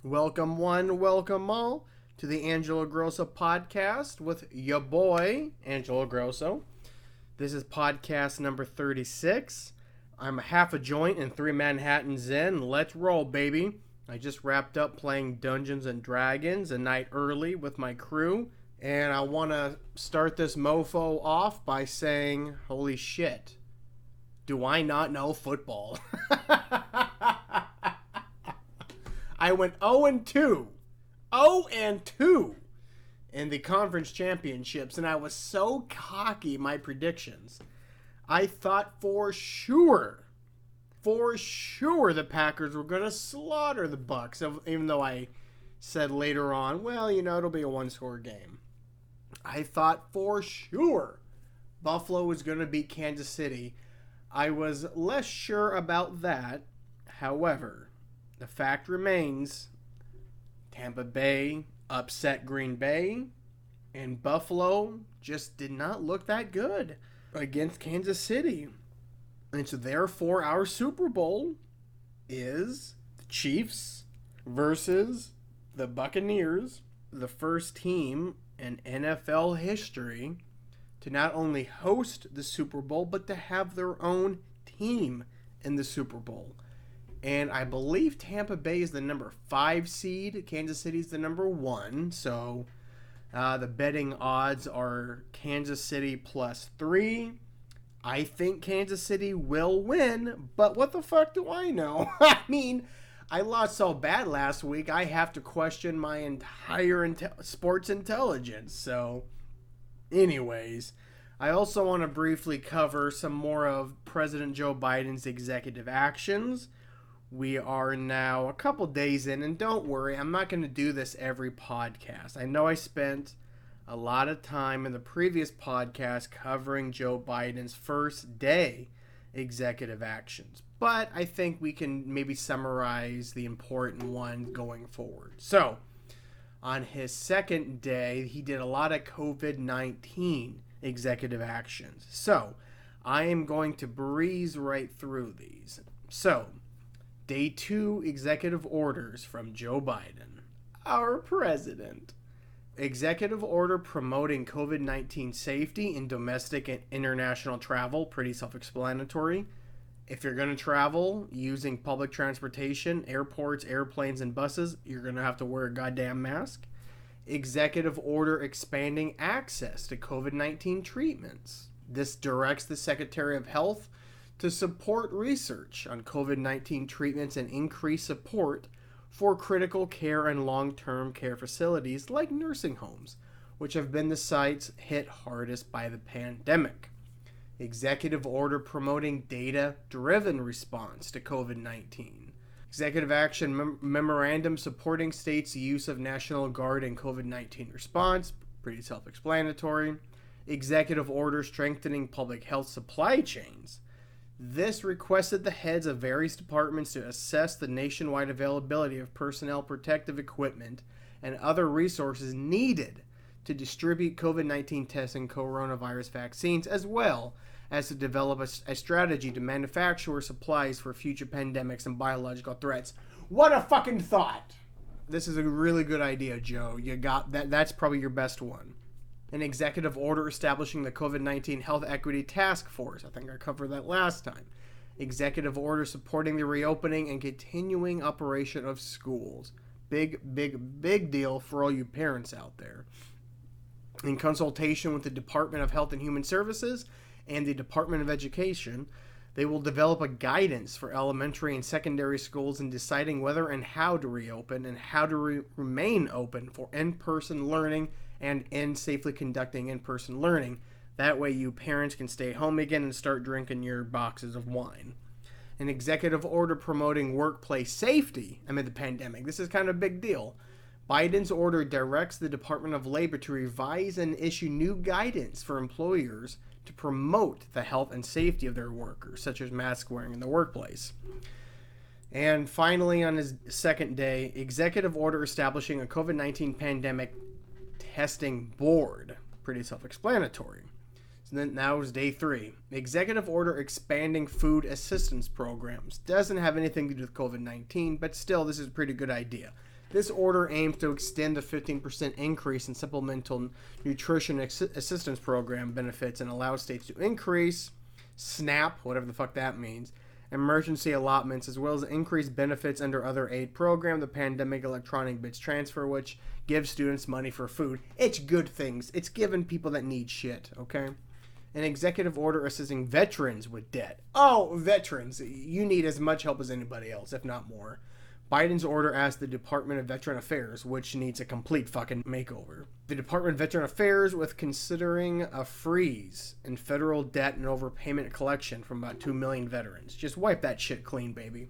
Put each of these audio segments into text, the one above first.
Welcome one, welcome all to the Angelo Grosso podcast with your boy, Angelo Grosso. This is podcast number 36. I'm half a joint and 3 Manhattans in. Let's roll, baby. I just wrapped up playing Dungeons and Dragons a night early with my crew, and I want to start this mofo off by saying, holy shit, do I not know football? I went 0-2 in the conference championships, and I was so cocky in my predictions. I thought for sure the Packers were going to slaughter the Bucks, even though I said later on, well, it'll be a one-score game. I thought for sure Buffalo was going to beat Kansas City. I was less sure about that. However, the fact remains, Tampa Bay upset Green Bay, and Buffalo just did not look that good against Kansas City. And so therefore our Super Bowl is the Chiefs versus the Buccaneers, the first team in NFL history to not only host the Super Bowl, but to have their own team in the Super Bowl. And I believe Tampa Bay is the number 5 seed. Kansas City is the number 1. So the betting odds are Kansas City +3. I think Kansas City will win, but what the fuck do I know? I mean, I lost so bad last week, I have to question my entire sports intelligence. So, anyways, I also want to briefly cover some more of President Joe Biden's executive actions. We are now a couple days in, and don't worry, I'm not going to do this every podcast. I know I spent a lot of time in the previous podcast covering Joe Biden's first day executive actions, but I think we can maybe summarize the important ones going forward. So, on his second day, he did a lot of COVID-19 executive actions. So, I am going to breeze right through these. So, Day 2 executive orders from Joe Biden, our president. Executive order promoting COVID-19 safety in domestic and international travel, pretty self-explanatory. If you're going to travel using public transportation, airports, airplanes, and buses, you're going to have to wear a goddamn mask. Executive order expanding access to COVID-19 treatments. This directs the Secretary of Health to support research on COVID-19 treatments and increase support for critical care and long-term care facilities like nursing homes, which have been the sites hit hardest by the pandemic. Executive order promoting data-driven response to COVID-19. Executive action memorandum supporting states' use of National Guard in COVID-19 response, pretty self-explanatory. Executive order strengthening public health supply chains. This requested the heads of various departments to assess the nationwide availability of personnel protective equipment and other resources needed to distribute COVID-19 tests and coronavirus vaccines, as well as to develop a strategy to manufacture supplies for future pandemics and biological threats. What a fucking thought! This is a really good idea, Joe. You got that. That's probably your best one. An executive order establishing the COVID-19 Health Equity Task Force. I think I covered that last time. Executive order supporting the reopening and continuing operation of schools. Big deal for all you parents out there. In consultation with the Department of Health and Human Services and the Department of Education, they will develop a guidance for elementary and secondary schools in deciding whether and how to reopen and how to remain open for in-person learning and in safely conducting in-person learning. That way you parents can stay home again and start drinking your boxes of wine. An executive order promoting workplace safety amid the pandemic. This is kind of a big deal. Biden's order directs the Department of Labor to revise and issue new guidance for employers to promote the health and safety of their workers, such as mask wearing in the workplace. And finally, on his second day, executive order establishing a COVID-19 pandemic testing board. Pretty self-explanatory. So then that was day 3. Executive order expanding food assistance programs. Doesn't have anything to do with COVID-19, but still, this is a pretty good idea. This order aims to extend the 15% increase in supplemental nutrition assistance program benefits and allow states to increase SNAP, whatever the fuck that means, emergency allotments, as well as increase benefits under other aid program, the pandemic electronic bits transfer, which gives students money for food. It's good things. It's giving people that need shit, okay? An executive order assisting veterans with debt. Oh, veterans. You need as much help as anybody else, if not more. Biden's order asks the Department of Veteran Affairs, which needs a complete fucking makeover. The Department of Veteran Affairs with considering a freeze in federal debt and overpayment collection from about 2 million veterans. Just wipe that shit clean, baby.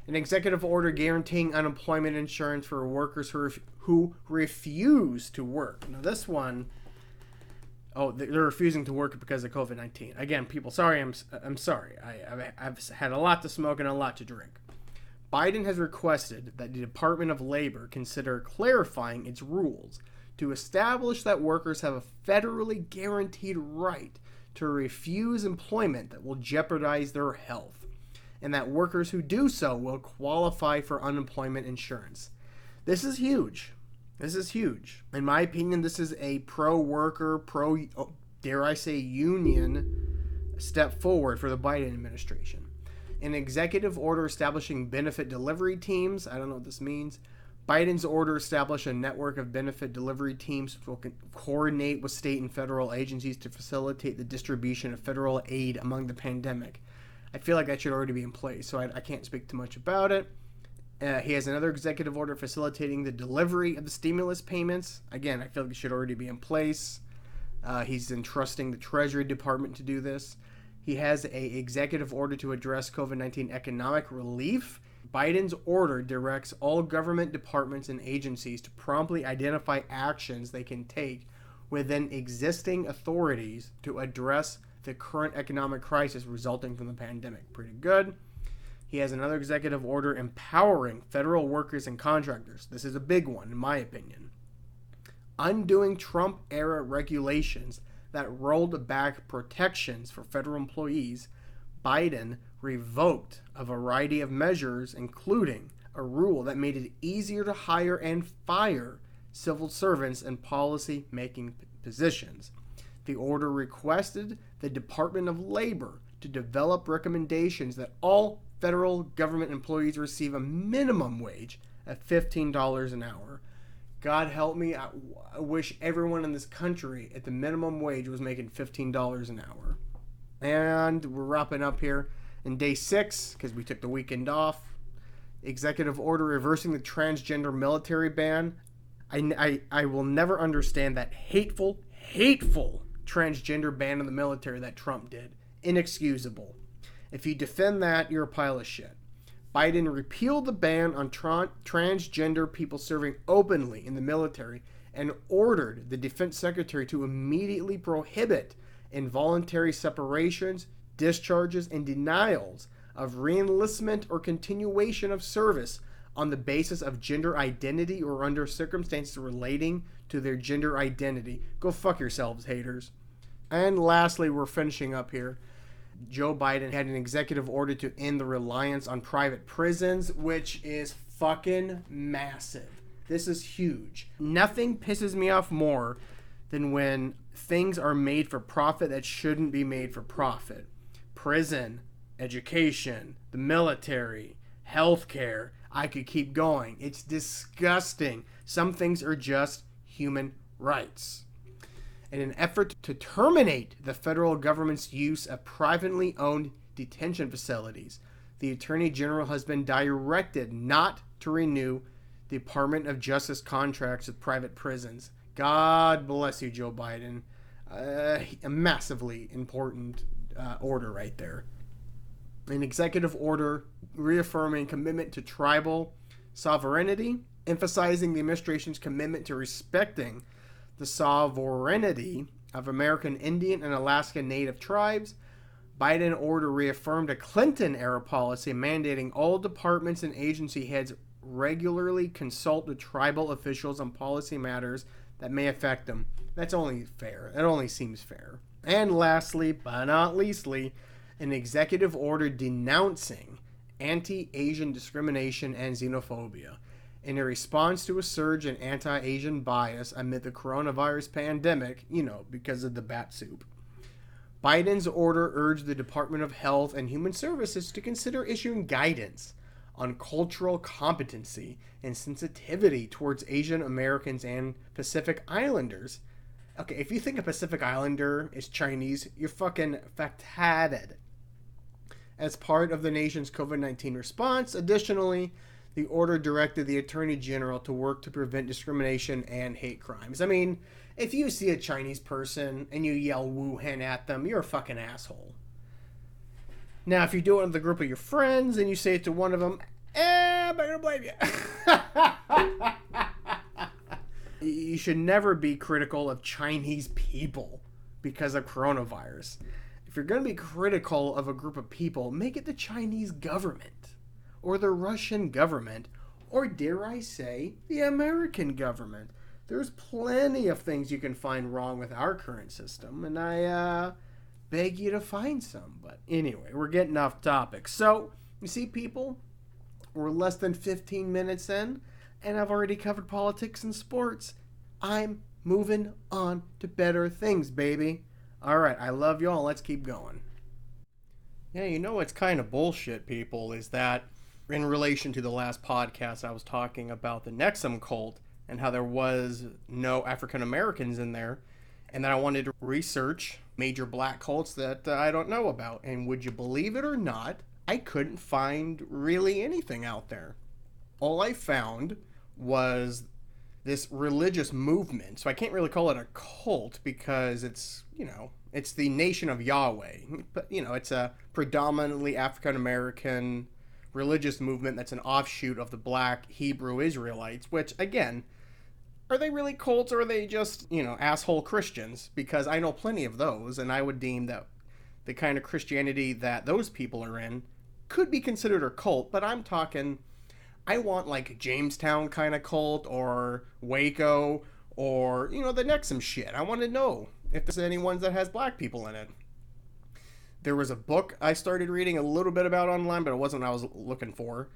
An executive order guaranteeing unemployment insurance for workers who refuse to work. Now this one, they're refusing to work because of COVID-19. Again, people, sorry, I'm sorry. I've had a lot to smoke and a lot to drink. Biden has requested that the Department of Labor consider clarifying its rules to establish that workers have a federally guaranteed right to refuse employment that will jeopardize their health, and that workers who do so will qualify for unemployment insurance. This is huge. This is huge. In my opinion, this is a pro-worker, dare I say, union step forward for the Biden administration. An executive order establishing benefit delivery teams. I don't know what this means. Biden's order established a network of benefit delivery teams which will coordinate with state and federal agencies to facilitate the distribution of federal aid among the pandemic. I feel like that should already be in place, so I can't speak too much about it. He has another executive order facilitating the delivery of the stimulus payments. Again, I feel like it should already be in place. He's entrusting the Treasury Department to do this. He has an executive order to address COVID-19 economic relief. Biden's order directs all government departments and agencies to promptly identify actions they can take within existing authorities to address the current economic crisis resulting from the pandemic. Pretty good. He has another executive order empowering federal workers and contractors. This is a big one, in my opinion. Undoing Trump-era regulations that rolled back protections for federal employees. Biden revoked a variety of measures, including a rule that made it easier to hire and fire civil servants in policy-making positions. The order requested the Department of Labor to develop recommendations that all federal government employees receive a minimum wage of $15 an hour. God help me, I wish everyone in this country at the minimum wage was making $15 an hour. And we're wrapping up here in day 6, because we took the weekend off. Executive order reversing the transgender military ban. I will never understand that hateful transgender ban in the military that Trump did. Inexcusable. If you defend that, you're a pile of shit. Biden repealed the ban on transgender people serving openly in the military and ordered the defense secretary to immediately prohibit involuntary separations, discharges, and denials of reenlistment or continuation of service on the basis of gender identity or under circumstances relating to their gender identity. Go fuck yourselves, haters. And lastly, we're finishing up here. Joe Biden had an executive order to end the reliance on private prisons, which is fucking massive. This is huge. Nothing pisses me off more than when things are made for profit that shouldn't be made for profit. Prison, education, the military, healthcare. I could keep going. It's disgusting. Some things are just human rights. In an effort to terminate the federal government's use of privately owned detention facilities, the Attorney General has been directed not to renew the Department of Justice contracts with private prisons. God bless you, Joe Biden. A massively important order right there. An executive order reaffirming commitment to tribal sovereignty, emphasizing the administration's commitment to respecting the sovereignty of American Indian and Alaska Native tribes. Biden order reaffirmed a Clinton-era policy mandating all departments and agency heads regularly consult with tribal officials on policy matters that may affect them. That's only fair. That only seems fair. And lastly, but not leastly, an executive order denouncing anti-Asian discrimination and xenophobia. in a response to a surge in anti-Asian bias amid the coronavirus pandemic, because of the bat soup. Biden's order urged the Department of Health and Human Services to consider issuing guidance on cultural competency and sensitivity towards Asian Americans and Pacific Islanders. Okay, if you think a Pacific Islander is Chinese, you're fucking factated. As part of the nation's COVID-19 response, additionally, the order directed the Attorney General to work to prevent discrimination and hate crimes. I mean, if you see a Chinese person and you yell Wuhan at them, you're a fucking asshole. Now, if you do it with a group of your friends and you say it to one of them, I'm not gonna blame you. You should never be critical of Chinese people because of coronavirus. If you're going to be critical of a group of people, make it the Chinese government or the Russian government or, dare I say, the American government. There's plenty of things you can find wrong with our current system, and I beg you to find some. But anyway, we're getting off topic. So, you see, people, we're less than 15 minutes in, and I've already covered politics and sports. I'm moving on to better things, baby. All right, I love y'all. Let's keep going. Yeah, what's kind of bullshit, people, is that in relation to the last podcast, I was talking about the Nexum cult and how there was no African Americans in there, and that I wanted to research major black cults that I don't know about. And would you believe it or not, I couldn't find really anything out there. All I found was this religious movement. So I can't really call it a cult because it's, it's the Nation of Yahweh. But, it's a predominantly African-American religious movement that's an offshoot of the Black Hebrew Israelites, which, again, are they really cults or are they just, asshole Christians? Because I know plenty of those, and I would deem that the kind of Christianity that those people are in could be considered a cult, but I'm talking, I want like Jamestown kind of cult or Waco or, the Nexum shit. I want to know if there's any ones that has black people in it. There was a book I started reading a little bit about online, but it wasn't what I was looking for.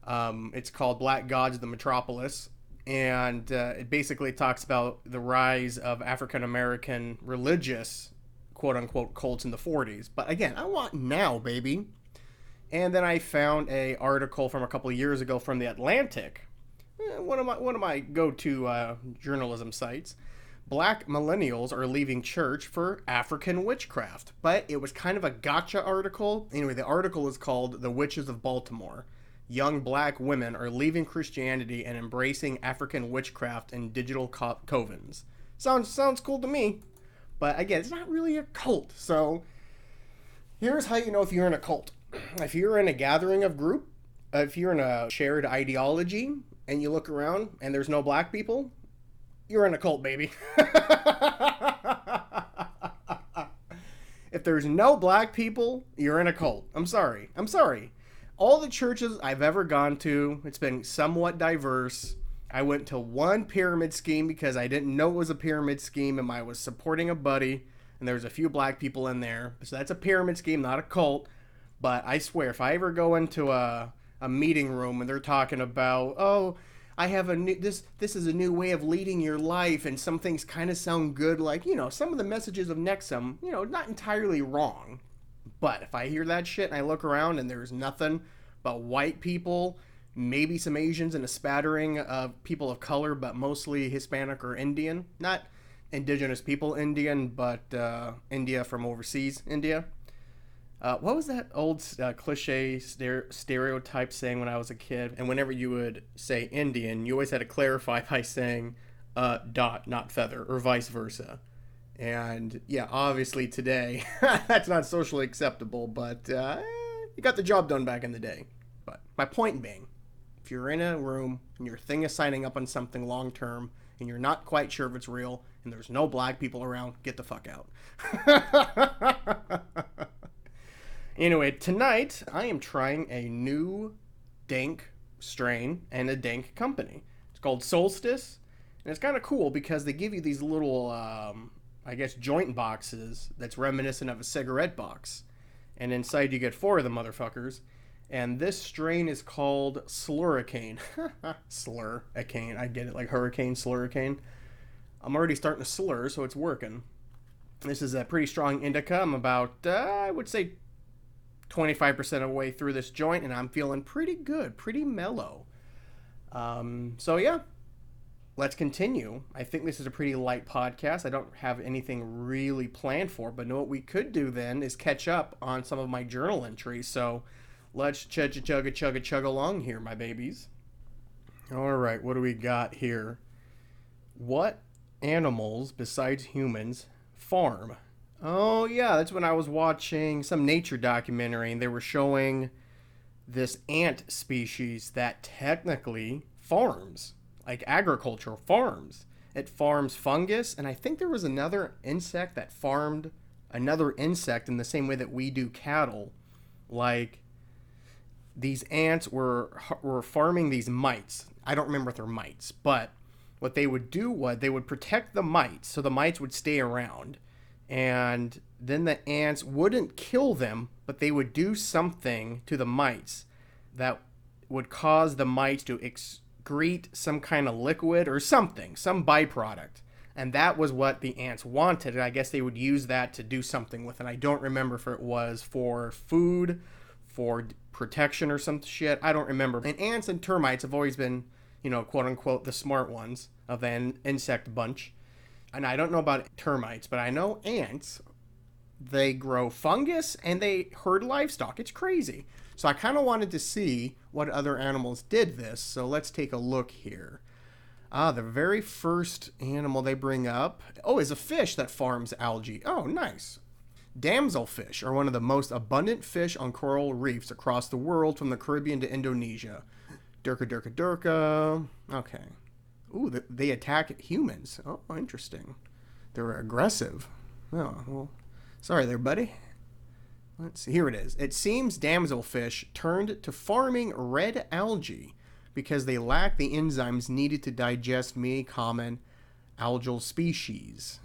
It's called Black Gods of the Metropolis, and it basically talks about the rise of African-American religious, quote-unquote, cults in the 40s. But again, I want now, baby. And then I found a article from a couple of years ago from The Atlantic, one of my go-to journalism sites. Black millennials are leaving church for African witchcraft. But it was kind of a gotcha article. Anyway, the article is called The Witches of Baltimore. Young black women are leaving Christianity and embracing African witchcraft and digital covens. Sounds cool to me. But again, it's not really a cult. So here's how you know if you're in a cult. If you're in a gathering of group, if you're in a shared ideology and you look around and there's no black people, you're in a cult, baby. If there's no black people, you're in a cult. I'm sorry. All the churches I've ever gone to, it's been somewhat diverse. I went to one pyramid scheme because I didn't know it was a pyramid scheme and I was supporting a buddy and there was a few black people in there. So that's a pyramid scheme, not a cult. But I swear, if I ever go into a meeting room and they're talking about, oh, I have a new, this is a new way of leading your life, and some things kind of sound good, like, some of the messages of Nexum, not entirely wrong. But if I hear that shit and I look around and there's nothing but white people, maybe some Asians and a spattering of people of color, but mostly Hispanic or Indian, not indigenous people Indian, but India from overseas India. What was that old cliche stereotype saying when I was a kid? And whenever you would say Indian, you always had to clarify by saying dot, not feather, or vice versa. And yeah, obviously today, that's not socially acceptable, but you got the job done back in the day. But my point being, if you're in a room and your thing is signing up on something long term and you're not quite sure if it's real and there's no black people around, get the fuck out. Anyway, tonight I am trying a new dank strain and a dank company. It's called Solstice, and it's kind of cool because they give you these little, joint boxes that's reminiscent of a cigarette box. And inside you get 4 of the motherfuckers. And this strain is called Slurricane. Slurricane. I get it, like hurricane, Slurricane. I'm already starting to slur, so it's working. This is a pretty strong indica. I'm about, I would say, 25% of the way through this joint, and I'm feeling pretty good, pretty mellow. So yeah, let's continue. I think this is a pretty light podcast. I don't have anything really planned for, but what we could do then is catch up on some of my journal entries. So let's chug along here, my babies. All right, what do we got here? What animals besides humans farm? Oh yeah, that's when I was watching some nature documentary and they were showing this ant species that technically farms, like agricultural farms. It farms fungus, and I think there was another insect that farmed another insect in the same way that we do cattle. Like, these ants were farming these mites. I don't remember if they're mites, but what they would do was they would protect the mites, so the mites would stay around. And then the ants wouldn't kill them, but they would do something to the mites that would cause the mites to excrete some kind of liquid or something, some byproduct. And that was what the ants wanted. And I guess they would use that to do something with it. I don't remember if it was for food, for protection or some shit. I don't remember. And ants and termites have always been, quote unquote, the smart ones of the insect bunch. And I don't know about termites, but I know ants, they grow fungus and they herd livestock. It's crazy. So I kind of wanted to see what other animals did this. So let's take a look here. The very first animal they bring up, is a fish that farms algae. Oh, nice. Damselfish are one of the most abundant fish on coral reefs across the world, from the Caribbean to Indonesia. Durka. Okay. Ooh, they attack humans. Oh, interesting. They're aggressive. Oh, well, sorry there, buddy. Let's see. Here it is. It seems damselfish turned to farming red algae because they lack the enzymes needed to digest many common algal species.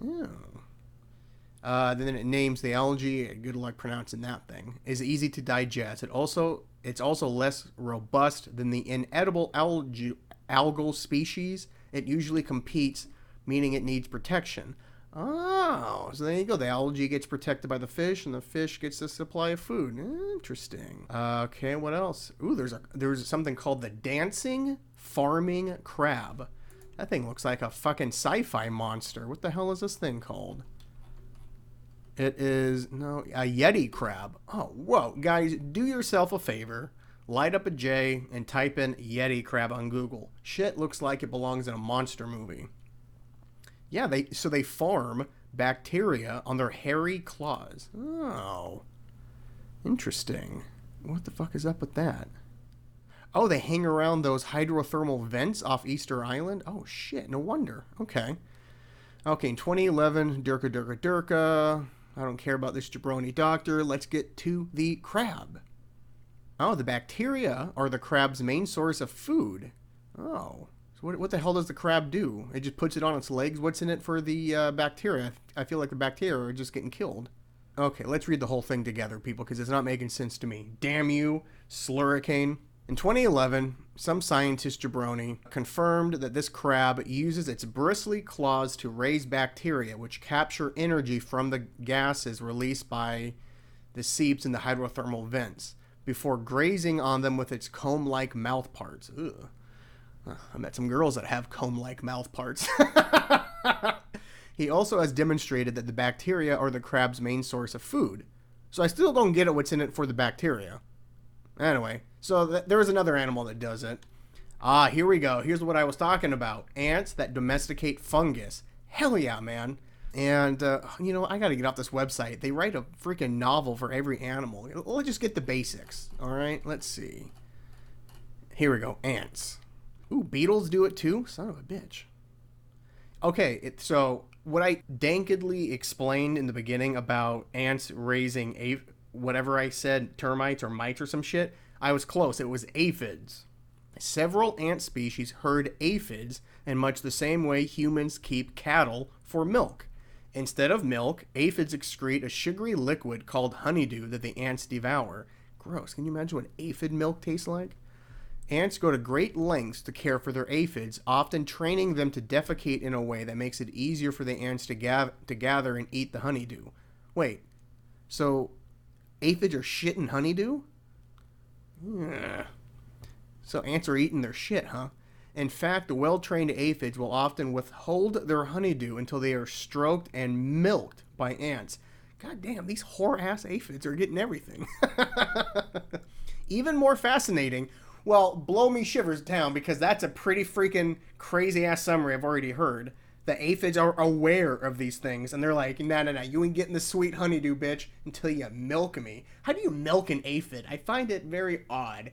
Then it names the algae. Good luck pronouncing that thing. Is easy to digest. It's also less robust than the inedible algal species. It usually competes, meaning it needs protection. Oh, so there you go. The algae gets protected by the fish, and the fish gets a supply of food. Interesting. Okay, what else? Ooh, there's something called the dancing farming crab. That thing looks like a fucking sci-fi monster. What the hell is this thing called? It is a Yeti crab. Oh, whoa, guys, do yourself a favor. Light up a J and type in Yeti crab on Google. Shit looks like it belongs in a monster movie. Yeah, they farm bacteria on their hairy claws. Oh, interesting. What the fuck is up with that? Oh, they hang around those hydrothermal vents off Easter Island? Oh, shit, no wonder. Okay, in 2011, Durka. I don't care about this jabroni doctor. Let's get to the crab. Oh, the bacteria are the crab's main source of food. Oh, so what the hell does the crab do? It just puts it on its legs? What's in it for the bacteria? I feel like the bacteria are just getting killed. Okay, let's read the whole thing together, people, because it's not making sense to me. Damn you, Slurricane. In 2011, some scientist jabroni confirmed that this crab uses its bristly claws to raise bacteria, which capture energy from the gases released by the seeps in the hydrothermal vents, before grazing on them with its comb-like mouth parts. Ugh. I met some girls that have comb-like mouth parts. He also has demonstrated that the bacteria are the crab's main source of food. So I still don't get it what's in it for the bacteria. Anyway, so there is another animal that does it. Here we go. Here's what I was talking about. Ants that domesticate fungus. Hell yeah, man. And, I got to get off this website. They write a freaking novel for every animal. Let's just get the basics. All right, let's see. Here we go. Ants. Ooh, beetles do it too? Son of a bitch. Okay, so what I dankedly explained in the beginning about ants raising whatever I said, termites or mites or some shit, I was close. It was aphids. Several ant species herd aphids in much the same way humans keep cattle for milk. Instead of milk, aphids excrete a sugary liquid called honeydew that the ants devour. Gross. Can you imagine what aphid milk tastes like? Ants go to great lengths to care for their aphids, often training them to defecate in a way that makes it easier for the ants to gather and eat the honeydew. Wait, so aphids are shitting honeydew? Yeah. So ants are eating their shit, huh? In fact, the well-trained aphids will often withhold their honeydew until they are stroked and milked by ants. God damn, these whore-ass aphids are getting everything. Even more fascinating, well, blow me shivers down, because that's a pretty freaking crazy-ass summary I've already heard. The aphids are aware of these things, and they're like, nah, you ain't getting the sweet honeydew, bitch, until you milk me. How do you milk an aphid? I find it very odd.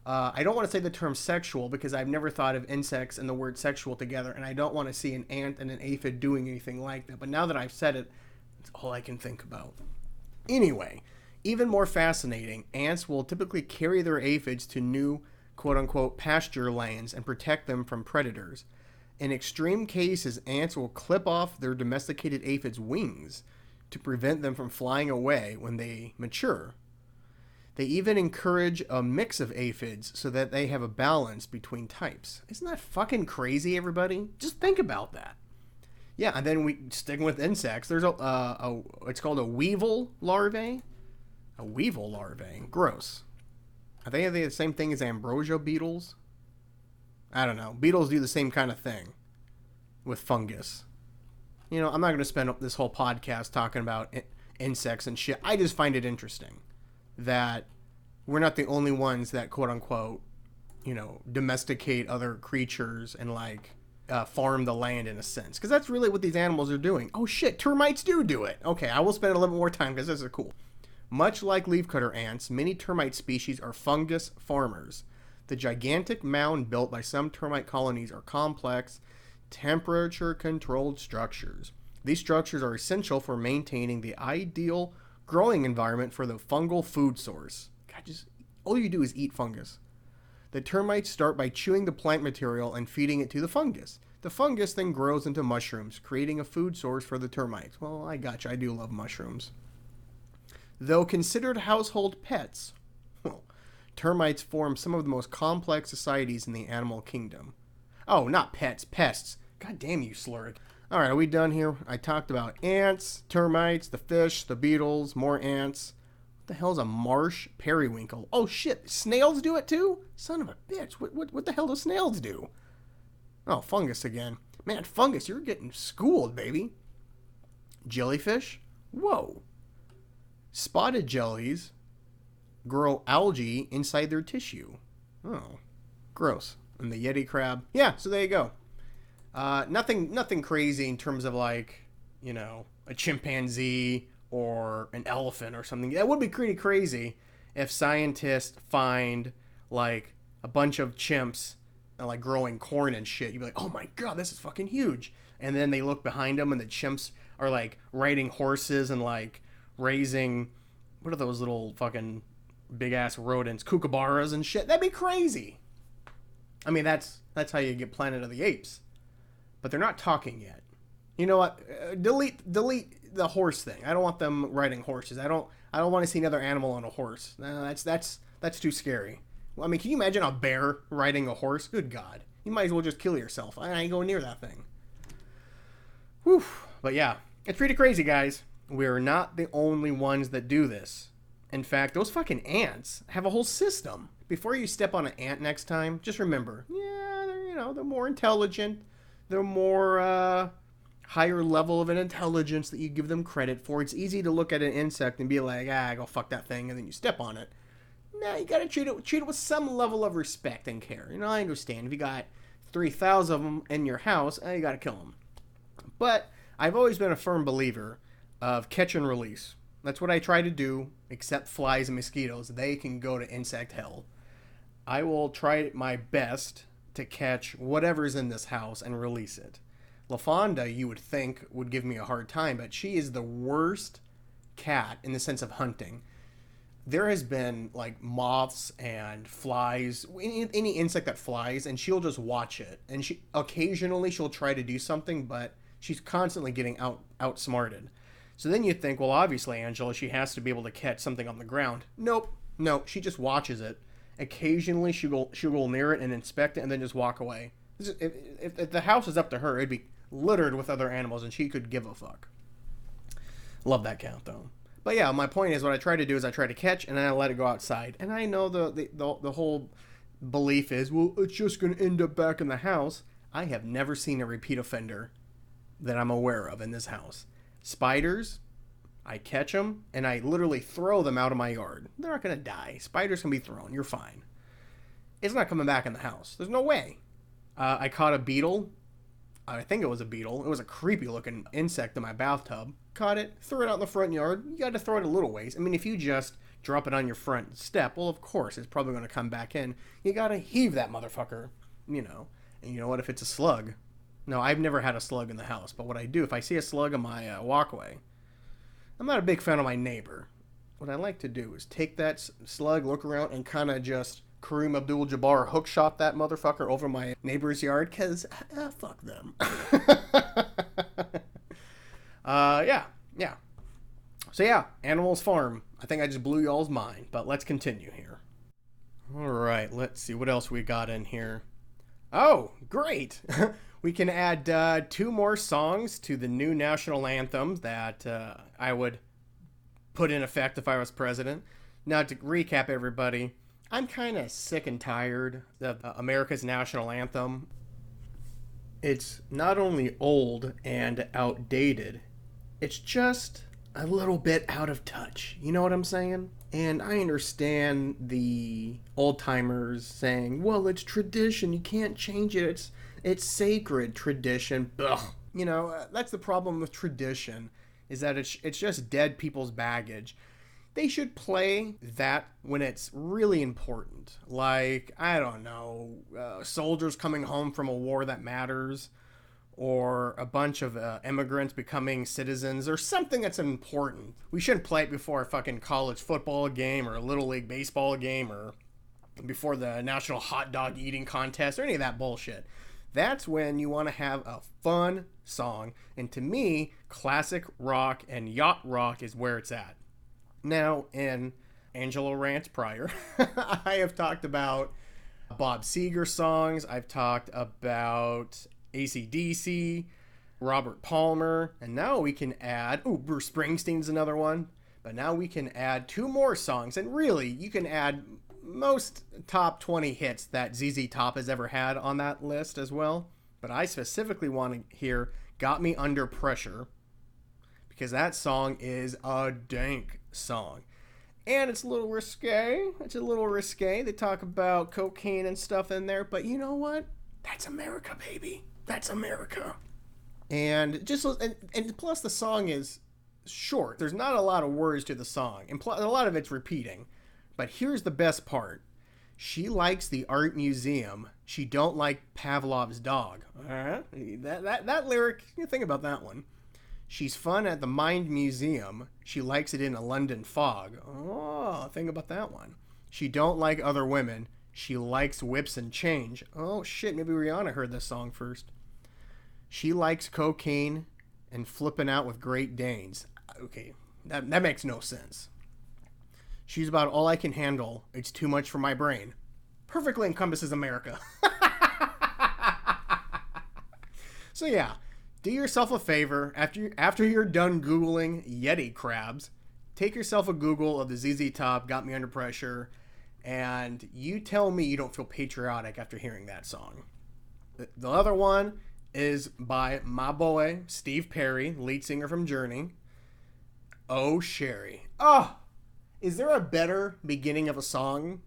I don't want to say the term sexual, because I've never thought of insects and the word sexual together, and I don't want to see an ant and an aphid doing anything like that. But now that I've said it, it's all I can think about. Anyway, even more fascinating, ants will typically carry their aphids to new, quote-unquote, pasture lands and protect them from predators. In extreme cases, ants will clip off their domesticated aphids' wings to prevent them from flying away when they mature. They even encourage a mix of aphids so that they have a balance between types. Isn't that fucking crazy, everybody? Just think about that. Yeah, and then we sticking with insects. There's it's called a weevil larvae. A weevil larvae. Gross. Are they the same thing as ambrosia beetles? I don't know. Beetles do the same kind of thing with fungus. You know, I'm not going to spend this whole podcast talking about insects and shit. I just find it interesting that we're not the only ones that, quote unquote, you know, domesticate other creatures and like farm the land in a sense. Because that's really what these animals are doing. Oh shit, termites do it. Okay, I will spend a little bit more time because this is cool. Much like leafcutter ants, many termite species are fungus farmers. The gigantic mound built by some termite colonies are complex, temperature-controlled structures. These structures are essential for maintaining the ideal growing environment for the fungal food source. God, all you do is eat fungus. The termites start by chewing the plant material and feeding it to the fungus. The fungus then grows into mushrooms, creating a food source for the termites. Well, I gotcha. I do love mushrooms. Though considered household pets, termites form some of the most complex societies in the animal kingdom. Oh, not pets, pests. God damn you, Slurricane. All right, are we done here? I talked about ants, termites, the fish, the beetles, more ants. What the hell is a marsh periwinkle? Oh shit, snails do it too? Son of a bitch, what the hell do snails do? Oh, fungus again. Man, fungus, you're getting schooled, baby. Jellyfish? Whoa. Spotted jellies grow algae inside their tissue. Oh, gross. And the Yeti crab. Yeah, so there you go. Nothing crazy in terms of like, you know, a chimpanzee or an elephant or something. That would be pretty crazy if scientists find like a bunch of chimps like growing corn and shit. You'd be like, oh my god, this is fucking huge. And then they look behind them and the chimps are like riding horses and like raising, what are those little fucking big ass rodents, kookaburras and shit. That'd be crazy. I mean, that's how you get Planet of the Apes. But they're not talking yet. You know what? Delete the horse thing. I don't want them riding horses. I don't want to see another animal on a horse. No, that's too scary. Well, I mean, can you imagine a bear riding a horse? Good God. You might as well just kill yourself. I ain't going near that thing. Whew. But yeah, it's pretty crazy, guys. We're not the only ones that do this. In fact, those fucking ants have a whole system. Before you step on an ant next time, just remember, yeah, they're more intelligent. They're more higher level of an intelligence that you give them credit for. It's easy to look at an insect and be like, go fuck that thing, and then you step on it. No, you gotta treat it with some level of respect and care. You know, I understand. If you got 3,000 of them in your house, you gotta kill them. But I've always been a firm believer of catch and release. That's what I try to do, except flies and mosquitoes. They can go to insect hell. I will try my best to catch whatever's in this house and release it. LaFonda, you would think, would give me a hard time, but she is the worst cat in the sense of hunting. There has been like moths and flies, any insect that flies, and she'll just watch it. And occasionally she'll try to do something, but she's constantly getting outsmarted. So then you think, well, obviously, Angela, she has to be able to catch something on the ground. Nope. No, she just watches it. Occasionally, she'll go near it and inspect it and then just walk away. If the house is up to her, it'd be littered with other animals and she could give a fuck. Love that cat, though. But yeah, my point is what I try to do is I try to catch and then I let it go outside. And I know the whole belief is, well, it's just going to end up back in the house. I have never seen a repeat offender that I'm aware of in this house. Spiders, I catch them and I literally throw them out of my yard. They're not going to die. Spiders can be thrown. You're fine. It's not coming back in the house. There's no way. I caught a beetle. I think it was a beetle. It was a creepy looking insect in my bathtub. Caught it, threw it out in the front yard. You got to throw it a little ways. I mean, if you just drop it on your front step, well, of course, it's probably going to come back in. You got to heave that motherfucker, you know. And you know what? If it's a slug. No, I've never had a slug in the house. But what I do, if I see a slug on my walkway, I'm not a big fan of my neighbor. What I like to do is take that slug, look around, and kind of just Kareem Abdul-Jabbar hookshot that motherfucker over my neighbor's yard, because fuck them. Yeah. So yeah, Animals Farm. I think I just blew y'all's mind, but let's continue here. All right, let's see what else we got in here. Oh, great. We can add 2 more songs to the new national anthem that I would put in effect if I was president. Now, to recap, everybody, I'm kind of sick and tired of America's national anthem. It's not only old and outdated, it's just a little bit out of touch. You know what I'm saying? And I understand the old-timers saying, well, it's tradition, you can't change it, it's sacred tradition. Ugh. You know, that's the problem with tradition, is that it's just dead people's baggage. They should play that when it's really important. Like, I don't know, soldiers coming home from a war that matters, or a bunch of immigrants becoming citizens, or something that's important. We shouldn't play it before a fucking college football game, or a Little League baseball game, or before the national hot dog eating contest, or any of that bullshit. That's when you want to have a fun song. And to me, classic rock and yacht rock is where it's at. Now, in Angelo Rants prior, I have talked about Bob Seger songs. I've talked about AC/DC, Robert Palmer, and now we can add, Bruce Springsteen's another one, but now we can add 2 more songs, and really, you can add most top 20 hits that ZZ Top has ever had on that list as well, but I specifically want to hear Got Me Under Pressure, because that song is a dank song. And it's a little risque. They talk about cocaine and stuff in there, but you know what? That's America, baby. That's America. And plus the song is short. There's not a lot of words to the song, and a lot of it's repeating. But here's the best part. She likes the art museum. She don't like Pavlov's dog. That lyric, you think about that one. She's fun at the Mind Museum. She likes it in a London fog. Oh, think about that one. She don't like other women. She likes whips and change. Oh shit, maybe Rihanna heard this song first. She likes cocaine and flipping out with Great Danes. Okay, that makes no sense. She's about all I can handle. It's too much for my brain. Perfectly encompasses America. So yeah, do yourself a favor. After you're done Googling Yeti crabs, take yourself a Google of the ZZ Top, Got Me Under Pressure, and you tell me you don't feel patriotic after hearing that song. The other one is by my boy, Steve Perry, lead singer from Journey. Oh, Sherry. Oh, is there a better beginning of a song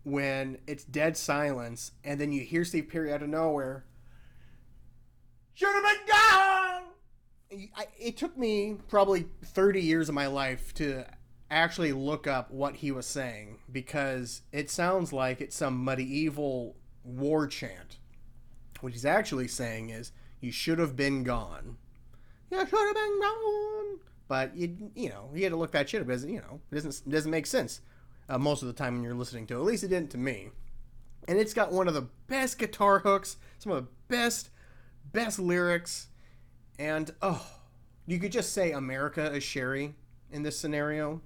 when it's dead silence and then you hear Steve Perry out of nowhere? Should have been gone! It took me probably 30 years of my life to actually look up what he was saying, because it sounds like it's some medieval war chant. What he's actually saying is, you should have been gone. You should have been gone. But, you had to look that shit up, because, it doesn't make sense most of the time when you're listening to it. At least it didn't to me. And it's got one of the best guitar hooks, some of the best lyrics, and, you could just say America is Sherry in this scenario.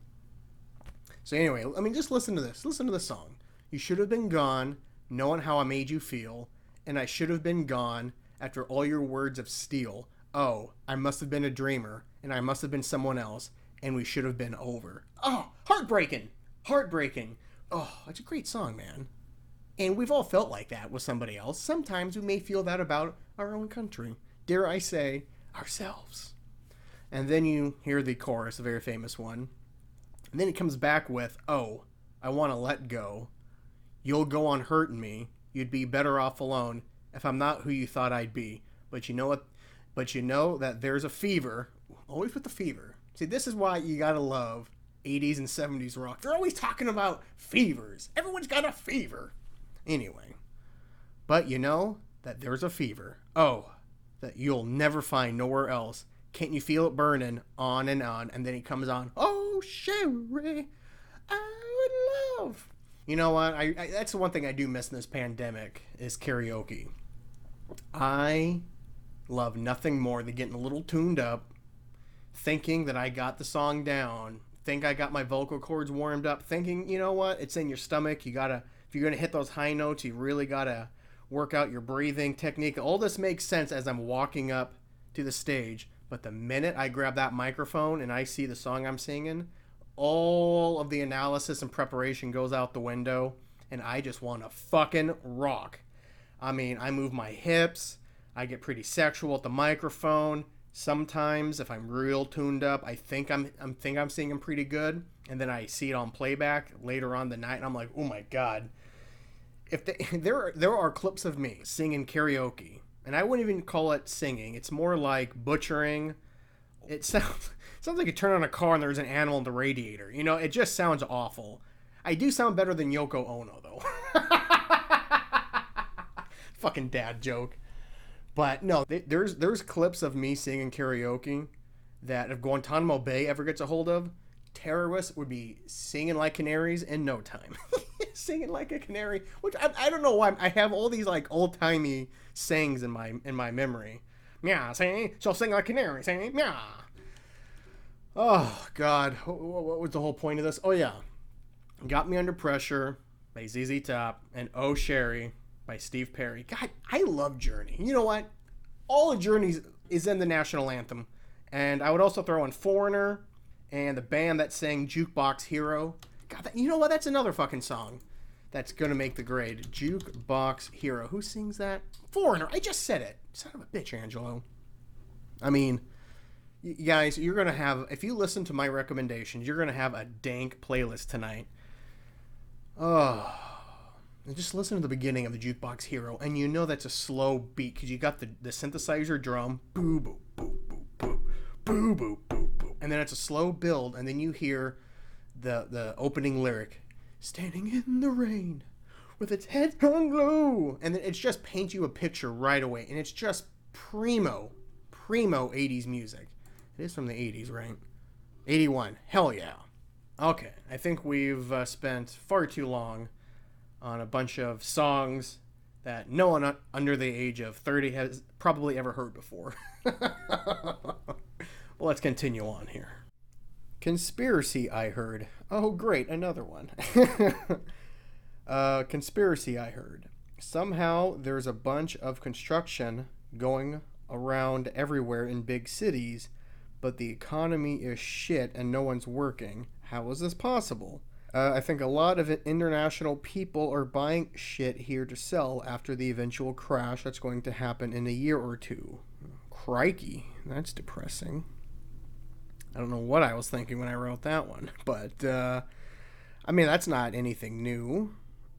So anyway, I mean, just listen to this. Listen to the song. You should have been gone, knowing how I made you feel, and I should have been gone after all your words of steel. Oh, I must have been a dreamer, and I must have been someone else, and we should have been over. Oh, heartbreaking. Heartbreaking. Oh, it's a great song, man. And we've all felt like that with somebody else. Sometimes we may feel that about our own country. Dare I say, ourselves. And then you hear the chorus, a very famous one. And then it comes back with, oh, I want to let go. You'll go on hurting me. You'd be better off alone if I'm not who you thought I'd be. But you know what? But you know that there's a fever. Always with the fever. See, this is why you gotta love 80s and 70s rock. They're always talking about fevers. Everyone's got a fever. Anyway. But you know that there's a fever. Oh, that you'll never find nowhere else. Can't you feel it burning on? And then he comes on. Oh, Sherry, I would love. You know what? I that's the one thing I do miss in this pandemic is karaoke. I love nothing more than getting a little tuned up, thinking that I got the song down, think I got my vocal cords warmed up, thinking, you know what? It's in your stomach. You gotta, if you're gonna hit those high notes, you really gotta work out your breathing technique. All this makes sense as I'm walking up to the stage. But the minute I grab that microphone and I see the song I'm singing, all of the analysis and preparation goes out the window, and I just want to fucking rock. I mean, I move my hips, I get pretty sexual at the microphone. Sometimes, if I'm real tuned up, I think I'm singing pretty good, and then I see it on playback later on the night, and I'm like, oh my god. There are clips of me singing karaoke. And I wouldn't even call it singing. It's more like butchering. It sounds like you turn on a car and there's an animal in the radiator. You know, it just sounds awful. I do sound better than Yoko Ono, though. Fucking dad joke. But no, there's clips of me singing karaoke that if Guantanamo Bay ever gets a hold of, terrorists would be singing like canaries in no time. Singing like a canary, which I don't know why I have all these like old timey sayings in my memory. Meow, say she'll sing like a canary, say meow. Oh God, what was the whole point of this? Oh yeah, Got Me Under Pressure by ZZ Top and Oh Sherry by Steve Perry. God, I love Journey. You know what? All of Journey is in the national anthem, and I would also throw in Foreigner and the band that sang Jukebox Hero. God, you know what? That's another fucking song that's gonna make the grade. Jukebox Hero. Who sings that? Foreigner. I just said it. Son of a bitch, Angelo. I mean, you guys, you're gonna have, if you listen to my recommendations, you're gonna have a dank playlist tonight. Oh, and just listen to the beginning of the Jukebox Hero, and you know that's a slow beat because you got the synthesizer drum. Boo boo boo boo boo boo boo boo boo, and then it's a slow build, and then you hear the opening lyric, standing in the rain with its head hung low, and then it just paints you a picture right away, and it's just primo 80s music. It is from the 80s, right? 81. Hell yeah. Okay, I think we've spent far too long on a bunch of songs that no one under the age of 30 has probably ever heard before. Well, let's continue on here. Conspiracy, I heard. Oh, great, another one. Conspiracy, I heard. Somehow there's a bunch of construction going around everywhere in big cities, but the economy is shit and no one's working. How is this possible? I think a lot of international people are buying shit here to sell after the eventual crash that's going to happen in a year or two. Crikey, that's depressing. I don't know what I was thinking when I wrote that one, but I mean, that's not anything new.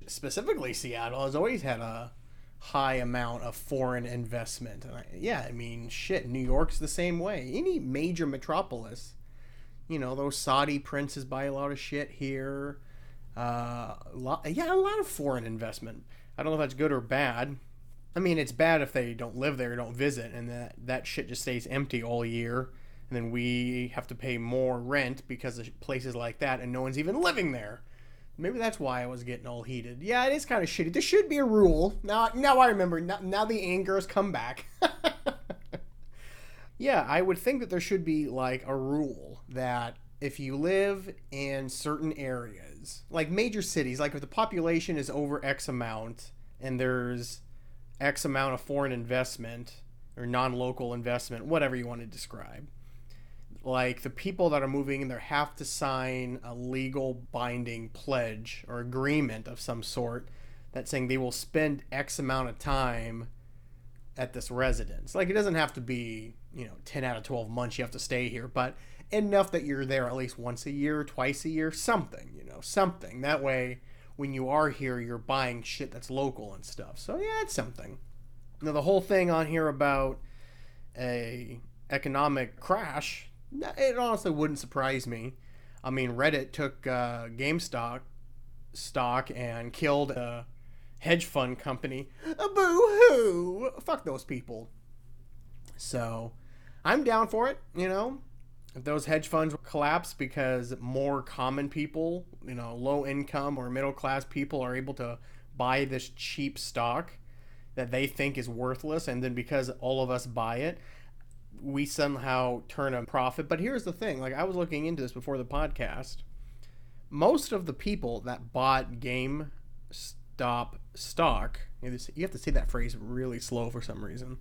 Specifically, Seattle has always had a high amount of foreign investment. I mean, shit, New York's the same way. Any major metropolis, you know, those Saudi princes buy a lot of shit here. A lot of foreign investment. I don't know if that's good or bad. I mean, it's bad if they don't live there, don't visit, and that shit just stays empty all year. And then we have to pay more rent because of places like that, and no one's even living there. Maybe that's why I was getting all heated. Yeah, it is kind of shitty. There should be a rule. Now I remember. Now the anger has come back. Yeah, I would think that there should be like a rule that if you live in certain areas, like major cities, like if the population is over X amount and there's X amount of foreign investment or non-local investment, whatever you want to describe, like the people that are moving in there have to sign a legal binding pledge or agreement of some sort that's saying they will spend X amount of time at this residence. Like it doesn't have to be, 10 out of 12 months you have to stay here, but enough that you're there at least once a year, twice a year, something, something. That way, when you are here, you're buying shit that's local and stuff. So yeah, it's something. Now the whole thing on here about a economic crash, it honestly wouldn't surprise me. I mean, Reddit took GameStop stock and killed a hedge fund company. Boo-hoo! Fuck those people. So, I'm down for it, If those hedge funds collapse because more common people, low income or middle class people are able to buy this cheap stock that they think is worthless, and then because all of us buy it, we somehow turn a profit. But here's the thing, like I was looking into this before the podcast. Most of the people that bought GameStop stock, you have to say that phrase really slow for some reason,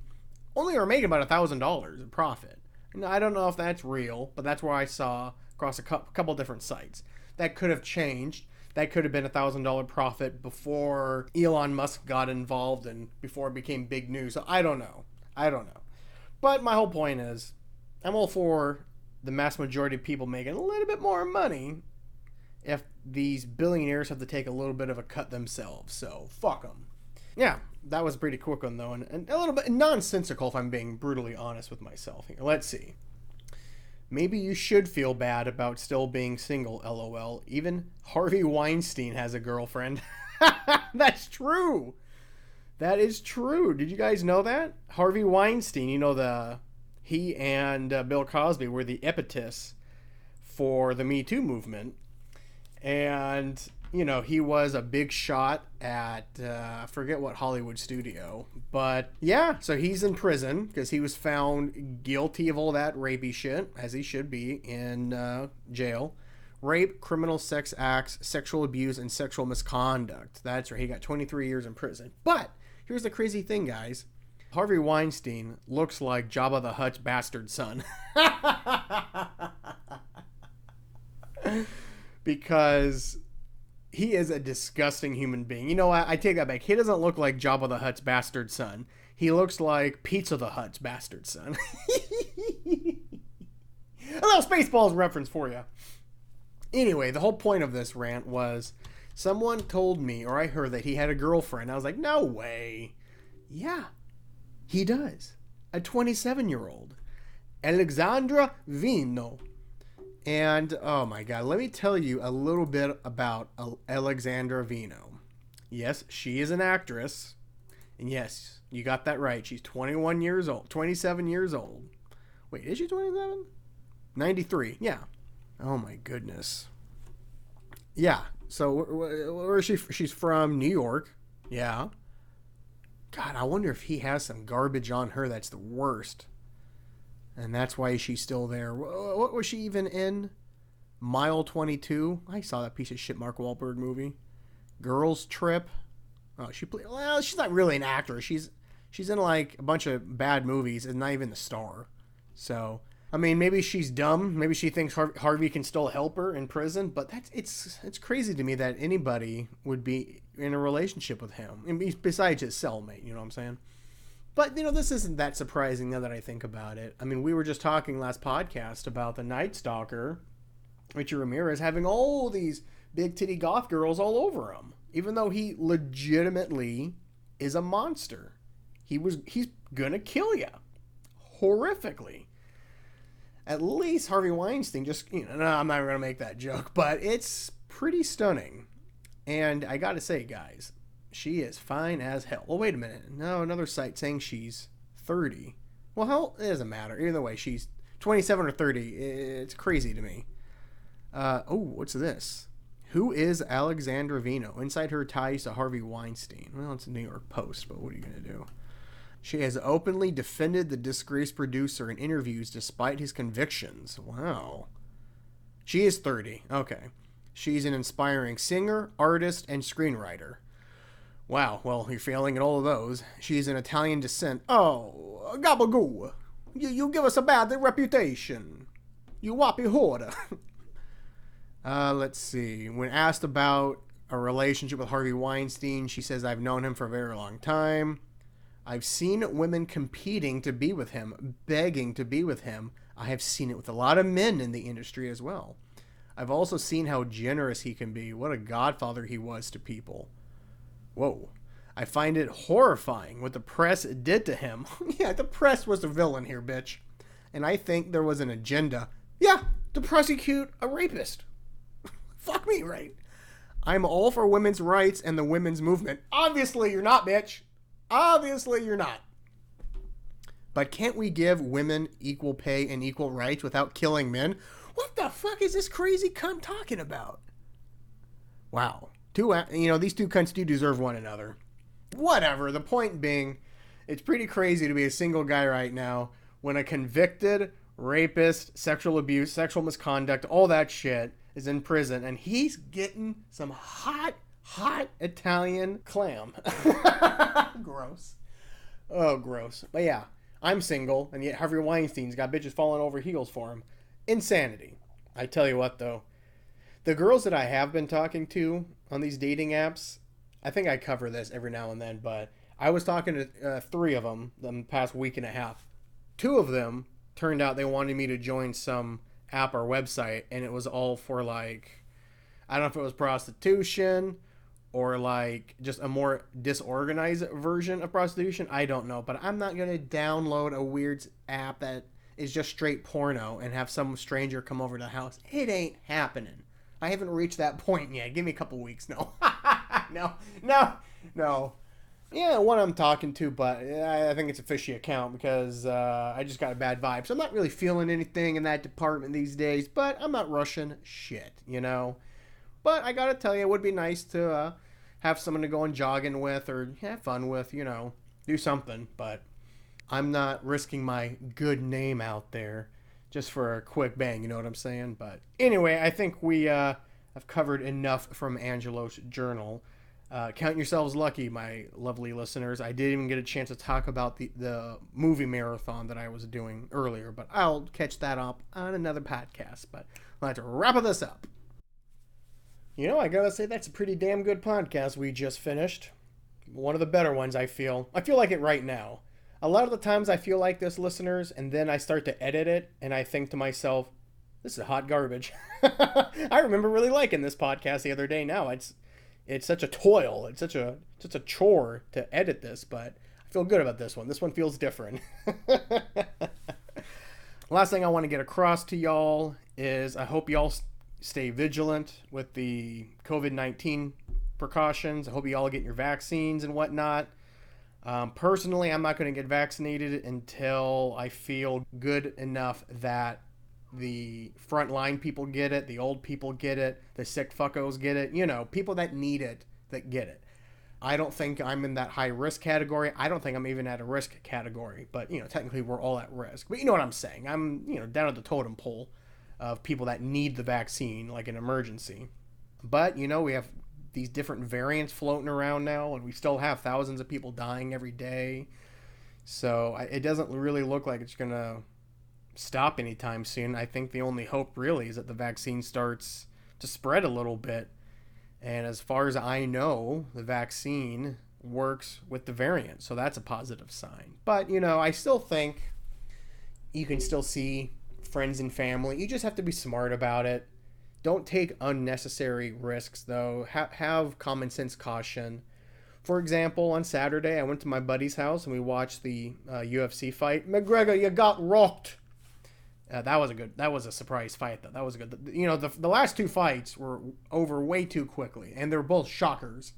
only are making about $1,000 in profit. And I don't know if that's real, but that's where I saw across a couple different sites. That could have changed. That could have been $1,000 profit before Elon Musk got involved and before it became big news. So I don't know. But my whole point is, I'm all for the mass majority of people making a little bit more money if these billionaires have to take a little bit of a cut themselves. So fuck them. Yeah, that was a pretty quick one though, and a little bit nonsensical if I'm being brutally honest with myself here. Let's see. Maybe you should feel bad about still being single, LOL. Even Harvey Weinstein has a girlfriend. That's true. That is true. Did you guys know that? Harvey Weinstein, he and Bill Cosby were the impetus for the Me Too movement. And, he was a big shot at, I forget what Hollywood studio. But, yeah, so he's in prison because he was found guilty of all that rapey shit, as he should be, in jail. Rape, criminal sex acts, sexual abuse, and sexual misconduct. That's right. He got 23 years in prison. But here's the crazy thing, guys. Harvey Weinstein looks like Jabba the Hutt's bastard son. Because he is a disgusting human being. I take that back. He doesn't look like Jabba the Hutt's bastard son. He looks like Pizza the Hutt's bastard son. A little Spaceballs reference for you. Anyway, the whole point of this rant was someone told me, or I heard, that he had a girlfriend. I was like, no way. Yeah, he does. A 27-year-old. Alexandra Vino. And, oh my God, let me tell you a little bit about Alexandra Vino. Yes, she is an actress. And yes, you got that right. She's 27 years old. Wait, is she 27? 93, yeah. Oh my goodness. Yeah, so where is she? She's from New York. Yeah. God, I wonder if he has some garbage on her that's the worst. And that's why she's still there. What was she even in? Mile 22? I saw that piece of shit Mark Wahlberg movie. Girls Trip. Oh, well, she's not really an actor. She's in like a bunch of bad movies and not even the star. So, I mean, maybe she's dumb. Maybe she thinks Harvey can still help her in prison. But it's crazy to me that anybody would be in a relationship with him, besides his cellmate. You know what I'm saying? But, this isn't that surprising now that I think about it. I mean, we were just talking last podcast about the Night Stalker, Richard Ramirez, having all these big titty goth girls all over him, even though he legitimately is a monster. He's gonna kill you horrifically. At least Harvey Weinstein just, no, I'm not gonna make that joke, but it's pretty stunning. And I gotta say, guys, she is fine as hell. Well, wait a minute. No, another site saying she's 30. Well, hell, it doesn't matter. Either way, she's 27 or 30. It's crazy to me. What's this? Who is Alexandra Vino? Inside her ties to Harvey Weinstein. Well, it's a New York Post, but what are you going to do? She has openly defended the disgraced producer in interviews despite his convictions. Wow. She is 30. Okay. She's an inspiring singer, artist, and screenwriter. Wow, well, you're failing at all of those. She's an Italian descent. Oh, gabagoo. You give us a bad reputation. You whoppy hoarder. Let's see. When asked about a relationship with Harvey Weinstein, she says, I've known him for a very long time. I've seen women competing to be with him, begging to be with him. I have seen it with a lot of men in the industry as well. I've also seen how generous he can be. What a godfather he was to people. Whoa. I find it horrifying what the press did to him. Yeah, the press was the villain here, bitch. And I think there was an agenda. Yeah, to prosecute a rapist. Fuck me, right? I'm all for women's rights and the women's movement. Obviously you're not, bitch. Obviously you're not. But can't we give women equal pay and equal rights without killing men? What the fuck is this crazy cunt talking about? Wow. These two cunts do deserve one another. Whatever. The point being, it's pretty crazy to be a single guy right now when a convicted rapist, sexual abuse, sexual misconduct, all that shit is in prison and he's getting some hot Italian clam. Gross. Oh, gross. But yeah, I'm single and yet Harvey Weinstein's got bitches falling over heels for him. Insanity. I tell you what though, the girls that I have been talking to on these dating apps, I think I cover this every now and then, but I was talking to 3 of them the past week and a half. 2 of them turned out they wanted me to join some app or website, and it was all for like, I don't know if it was prostitution or like just a more disorganized version of prostitution. I don't know, but I'm not going to download a weird app that is just straight porno and have some stranger come over to the house. It ain't happening. I haven't reached that point yet. Give me a couple weeks. No. No. Yeah, one I'm talking to, but I think it's a fishy account because I just got a bad vibe. So I'm not really feeling anything in that department these days, but I'm not rushing shit, But I got to tell you, it would be nice to have someone to go on jogging with or have fun with, do something. But I'm not risking my good name out there just for a quick bang, you know what I'm saying? But anyway, I think we have covered enough from Angelo's journal. Count yourselves lucky, my lovely listeners. I didn't even get a chance to talk about the movie marathon that I was doing earlier, but I'll catch that up on another podcast. But I'll have to wrap this up. I gotta say, that's a pretty damn good podcast we just finished. One of the better ones, I feel. I feel like it right now. A lot of the times I feel like this, listeners, and then I start to edit it, and I think to myself, this is hot garbage. I remember really liking this podcast the other day. Now it's such a toil. It's such a chore to edit this, but I feel good about this one. This one feels different. Last thing I want to get across to y'all is I hope y'all stay vigilant with the COVID-19 precautions. I hope y'all get your vaccines and whatnot. Personally, I'm not going to get vaccinated until I feel good enough that the frontline people get it, the old people get it, the sick fuckos get it, people that need it, that get it. I don't think I'm in that high risk category. I don't think I'm even at a risk category, but technically we're all at risk. But you know what I'm saying? I'm, down at the totem pole of people that need the vaccine like an emergency. But, we have these different variants floating around now, and we still have thousands of people dying every day. So it doesn't really look like it's going to stop anytime soon. I think the only hope really is that the vaccine starts to spread a little bit. And as far as I know, the vaccine works with the variant. So that's a positive sign. But, I still think you can still see friends and family. You just have to be smart about it. Don't take unnecessary risks, though. Have common sense caution. For example, on Saturday, I went to my buddy's house and we watched the UFC fight. McGregor, you got rocked. That was a surprise fight, though. That was good. The last 2 fights were over way too quickly, and they're both shockers.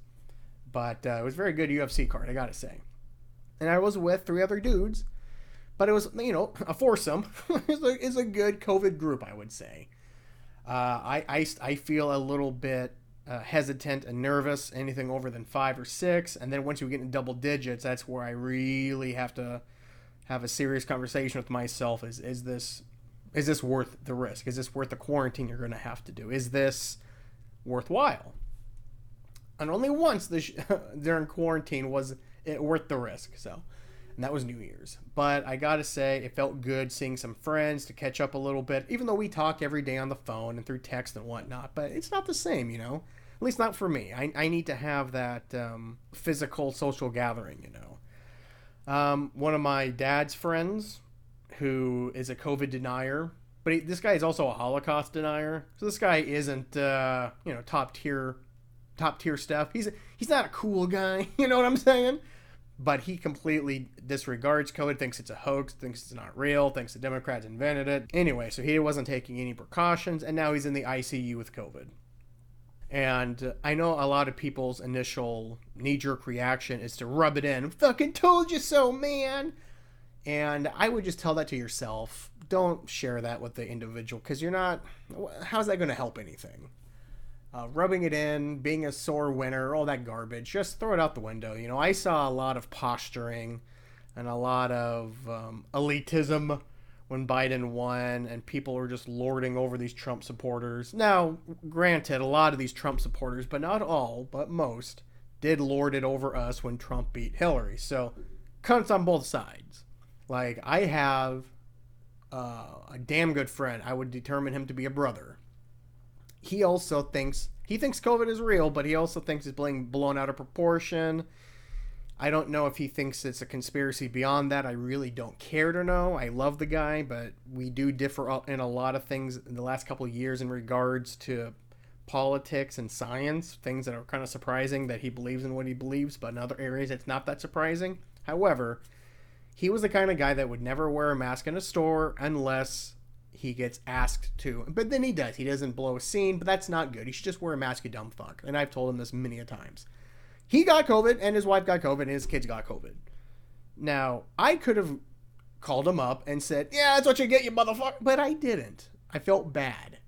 But it was a very good UFC card, I gotta say. And I was with 3 other dudes, but it was, a foursome. It's a good COVID group, I would say. I feel a little bit hesitant and nervous, anything over than 5 or 6. And then once you get in double digits, that's where I really have to have a serious conversation with myself. Is Is this worth the risk? Is this worth the quarantine you're going to have to do? Is this worthwhile? And only once during quarantine was it worth the risk. So, and that was New Year's. But I got to say, it felt good seeing some friends to catch up a little bit, even though we talk every day on the phone and through text and whatnot. But it's not the same, you know? At least not for me. I need to have that physical social gathering, you know? One of my dad's friends, who is a COVID denier, but this guy is also a Holocaust denier. So this guy isn't, top tier stuff. He's not a cool guy, you know what I'm saying? But he completely disregards COVID, thinks it's a hoax, thinks it's not real, thinks the Democrats invented it. Anyway, so he wasn't taking any precautions, and now he's in the ICU with COVID. And I know a lot of people's initial knee-jerk reaction is to rub it in. Fucking told you so, man. And I would just tell that to yourself. Don't share that with the individual, because you're not... How's that going to help anything? Rubbing it in, being a sore winner, all that garbage, just throw it out the window. You know, I saw a lot of posturing and a lot of elitism when Biden won, and people were just lording over these Trump supporters. Now, granted, a lot of these Trump supporters, but not all, but most, did lord it over us when Trump beat Hillary. So, cunts on both sides. Like, I have a damn good friend. I would determine him to be a brother. He also thinks COVID is real, but he also thinks it's being blown out of proportion. I don't know if he thinks it's a conspiracy beyond that. I really don't care to know. I love the guy, but we do differ in a lot of things in the last couple of years in regards to politics and science, things that are kind of surprising that he believes in what he believes, but in other areas it's not that surprising. However, he was the kind of guy that would never wear a mask in a store unless he gets asked to. But then he does. He doesn't blow a scene, but that's not good. He should just wear a mask, you dumb fuck. And I've told him this many a times. He got COVID, and his wife got COVID, and his kids got COVID. Now, I could have called him up and said, yeah, that's what you get, you motherfucker. But I didn't. I felt bad.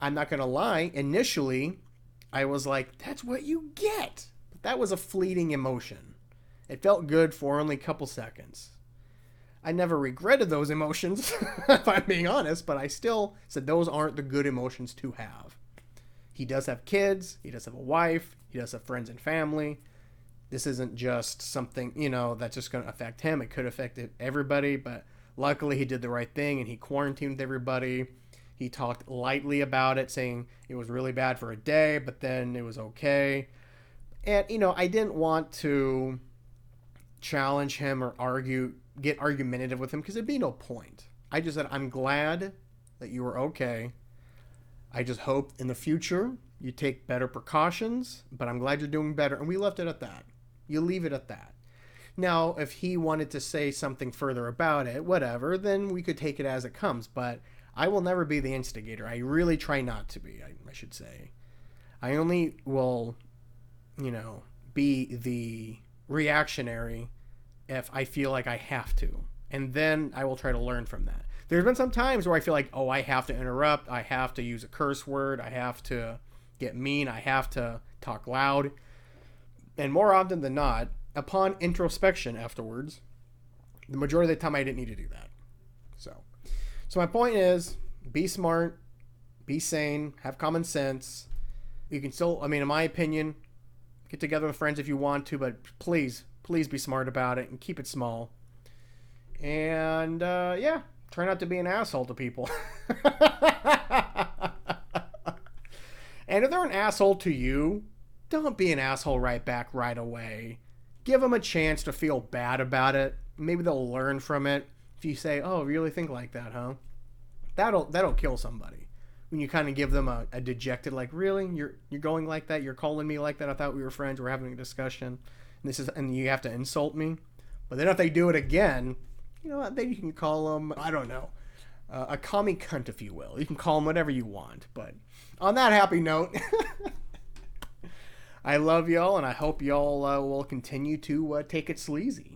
I'm not going to lie. Initially, I was like, that's what you get. But that was a fleeting emotion. It felt good for only a couple seconds. I never regretted those emotions, if I'm being honest, but I still said those aren't the good emotions to have. He does have kids. He does have a wife. He does have friends and family. This isn't just something, that's just going to affect him. It could affect everybody, but luckily he did the right thing and he quarantined everybody. He talked lightly about it, saying it was really bad for a day, but then it was okay. And, I didn't want to challenge him or get argumentative with him because there'd be no point. I just said, I'm glad that you were okay. I just hope in the future you take better precautions, but I'm glad you're doing better. And we left it at that. You leave it at that. Now, if he wanted to say something further about it, whatever, then we could take it as it comes. But I will never be the instigator. I really try not to be, I should say. I only will, be the reactionary if I feel like I have to. And then I will try to learn from that. There's been some times where I feel like, I have to interrupt. I have to use a curse word. I have to get mean. I have to talk loud. And more often than not, upon introspection afterwards, the majority of the time I didn't need to do that. So my point is, be smart, be sane, have common sense. You can still, in my opinion, get together with friends if you want to, but please be smart about it and keep it small. And, try not to be an asshole to people. And if they're an asshole to you, don't be an asshole right back right away. Give them a chance to feel bad about it. Maybe they'll learn from it. If you say, oh, really think like that, huh? That'll kill somebody. When you kind of give them a dejected, like, really? You're going like that? You're calling me like that? I thought we were friends. We're having a discussion. And you have to insult me? But then if they do it again, you know what? Then you can call them, I don't know, a commie cunt, if you will. You can call them whatever you want. But on that happy note, I love y'all, and I hope y'all will continue to take it sleazy.